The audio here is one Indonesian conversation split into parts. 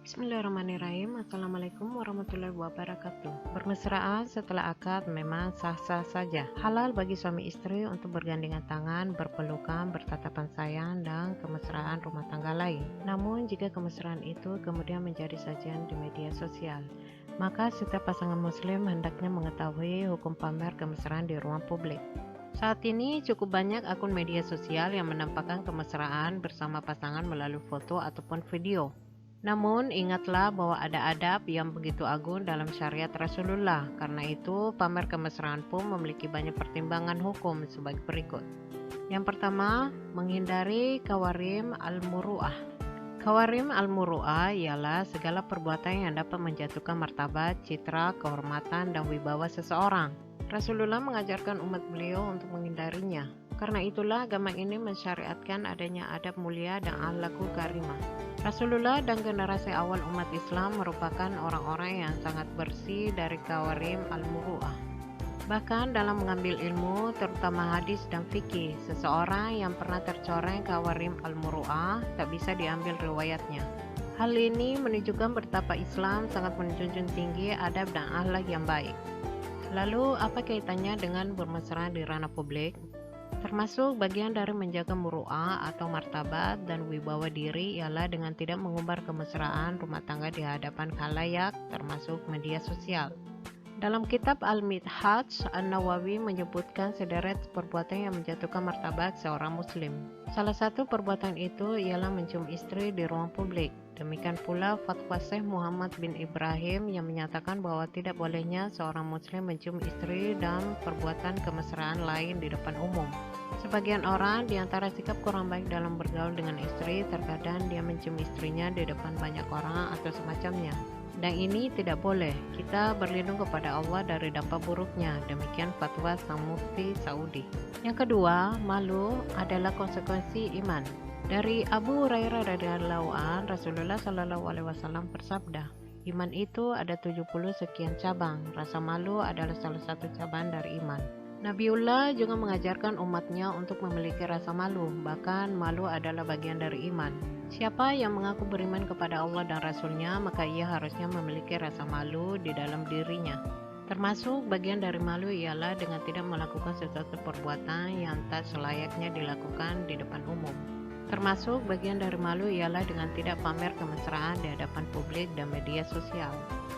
Bismillahirrahmanirrahim. Assalamualaikum warahmatullahi wabarakatuh. Bermesraan setelah akad memang sah-sah saja. Halal bagi suami istri untuk bergandengan tangan, berpelukan, bertatapan sayang, dan kemesraan rumah tangga lain. Namun jika kemesraan itu kemudian menjadi sajian di media sosial, maka setiap pasangan muslim hendaknya mengetahui hukum pamer kemesraan di ruang publik. Saat ini cukup banyak akun media sosial yang menampakkan kemesraan bersama pasangan melalui foto ataupun video. Namun ingatlah bahwa ada adab yang begitu agung dalam syariat Rasulullah. Karena itu pamer kemesraan pun memiliki banyak pertimbangan hukum sebagai berikut. Yang pertama, menghindari kawarim al-muru'ah. Kawarim al-muru'ah ialah segala perbuatan yang dapat menjatuhkan martabat, citra, kehormatan, dan wibawa seseorang. Rasulullah mengajarkan umat beliau untuk menghindarinya. Karena itulah agama ini mensyariatkan adanya adab mulia dan akhlakul karimah. Rasulullah dan generasi awal umat Islam merupakan orang-orang yang sangat bersih dari kawarim al-muru'ah. Bahkan dalam mengambil ilmu, terutama hadis dan fikih, seseorang yang pernah tercoreng kawarim al-muru'ah tak bisa diambil riwayatnya. Hal ini menunjukkan betapa Islam sangat menjunjung tinggi adab dan akhlak yang baik. Lalu, apa kaitannya dengan bermesraan di ranah publik? Termasuk bagian dari menjaga muru'ah atau martabat dan wibawa diri ialah dengan tidak mengumbar kemesraan rumah tangga di hadapan khalayak, termasuk media sosial. Dalam kitab Al-Midhaj, An-Nawawi menyebutkan sederet perbuatan yang menjatuhkan martabat seorang muslim. Salah satu perbuatan itu ialah mencium istri di ruang publik. Demikian pula fatwa Syekh Muhammad bin Ibrahim yang menyatakan bahwa tidak bolehnya seorang muslim mencium istri dan perbuatan kemesraan lain di depan umum. Sebagian orang di antara sikap kurang baik dalam bergaul dengan istri, terkadang dia mencium istrinya di depan banyak orang atau semacamnya. Dan ini tidak boleh. Kita berlindung kepada Allah dari dampak buruknya. Demikian fatwa Sang Mufti Saudi. Yang kedua, malu adalah konsekuensi iman. Dari Abu Hurairah radhiyallahu anhu, Rasulullah shallallahu alaihi wasallam bersabda, iman itu ada 70 sekian cabang. Rasa malu adalah salah satu cabang dari iman. Nabiullah juga mengajarkan umatnya untuk memiliki rasa malu, bahkan malu adalah bagian dari iman. Siapa yang mengaku beriman kepada Allah dan Rasul-Nya, maka ia harusnya memiliki rasa malu di dalam dirinya. Termasuk bagian dari malu ialah dengan tidak melakukan sesuatu perbuatan yang tak selayaknya dilakukan di depan umum. Termasuk bagian dari malu ialah dengan tidak pamer kemesraan di hadapan publik dan media sosial.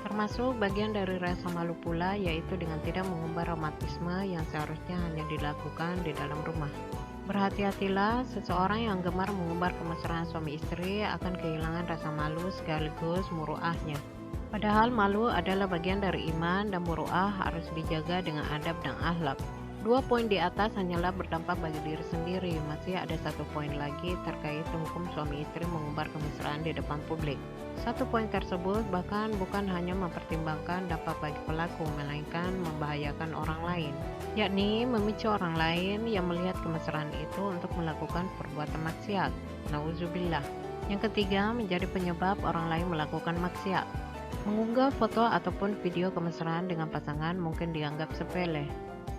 Termasuk bagian dari rasa malu pula yaitu dengan tidak mengumbar romantisme yang seharusnya hanya dilakukan di dalam rumah. Berhati-hatilah, seseorang yang gemar mengumbar kemesraan suami istri akan kehilangan rasa malu sekaligus muru'ahnya. Padahal malu adalah bagian dari iman dan muru'ah harus dijaga dengan adab dan akhlak. 2 poin di atas hanyalah berdampak bagi diri sendiri. Masih ada 1 poin lagi terkait hukum suami istri mengumbar kemesraan di depan publik. 1 poin tersebut bahkan bukan hanya mempertimbangkan dampak bagi pelaku, melainkan membahayakan orang lain, yakni memicu orang lain yang melihat kemesraan itu untuk melakukan perbuatan maksiat. Nauzubillah. Yang ketiga, menjadi penyebab orang lain melakukan maksiat. Mengunggah foto ataupun video kemesraan dengan pasangan mungkin dianggap sepele.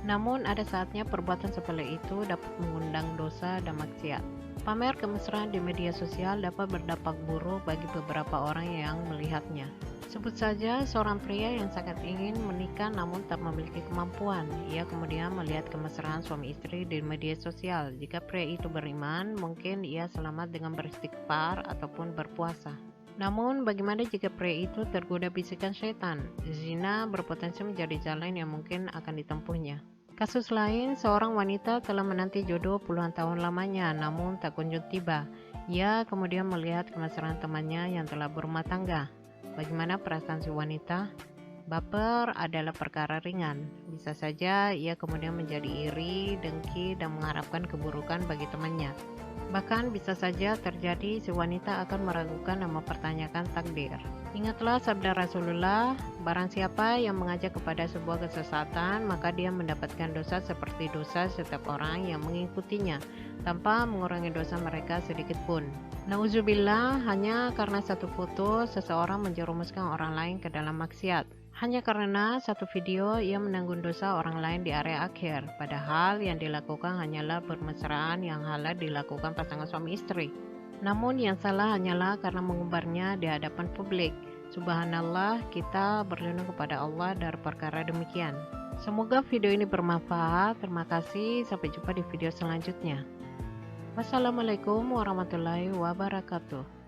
Namun ada saatnya perbuatan sepele itu dapat mengundang dosa dan maksiat. Pamer kemesraan di media sosial dapat berdampak buruk bagi beberapa orang yang melihatnya. Sebut saja seorang pria yang sangat ingin menikah namun tak memiliki kemampuan. Ia kemudian melihat kemesraan suami istri di media sosial. Jika pria itu beriman, mungkin ia selamat dengan beristighfar ataupun berpuasa. Namun bagaimana jika pria itu tergoda bisikan syaitan? Zina berpotensi menjadi jalan yang mungkin akan ditempuhnya. Kasus lain, seorang wanita telah menanti jodoh puluhan tahun lamanya namun tak kunjung tiba. Ia kemudian melihat kemesraan temannya yang telah berumah tangga. Bagaimana perasaan si wanita? Baper adalah perkara ringan. Bisa saja ia kemudian menjadi iri, dengki, dan mengharapkan keburukan bagi temannya. Bahkan bisa saja terjadi si wanita akan meragukan dan mempertanyakan takdir. Ingatlah sabda Rasulullah, barang siapa yang mengajak kepada sebuah kesesatan, maka dia mendapatkan dosa seperti dosa setiap orang yang mengikutinya, tanpa mengurangi dosa mereka sedikit pun. Nauzubillah, hanya karena satu foto, seseorang menjerumuskan orang lain ke dalam maksiat. Hanya karena satu video, ia menanggung dosa orang lain di area akhir. Padahal yang dilakukan hanyalah bermesraan yang halal dilakukan pasangan suami istri. Namun yang salah hanyalah karena mengumbarnya di hadapan publik. Subhanallah, kita berlindung kepada Allah dari perkara demikian. Semoga video ini bermanfaat. Terima kasih, sampai jumpa di video selanjutnya. Wassalamualaikum warahmatullahi wabarakatuh.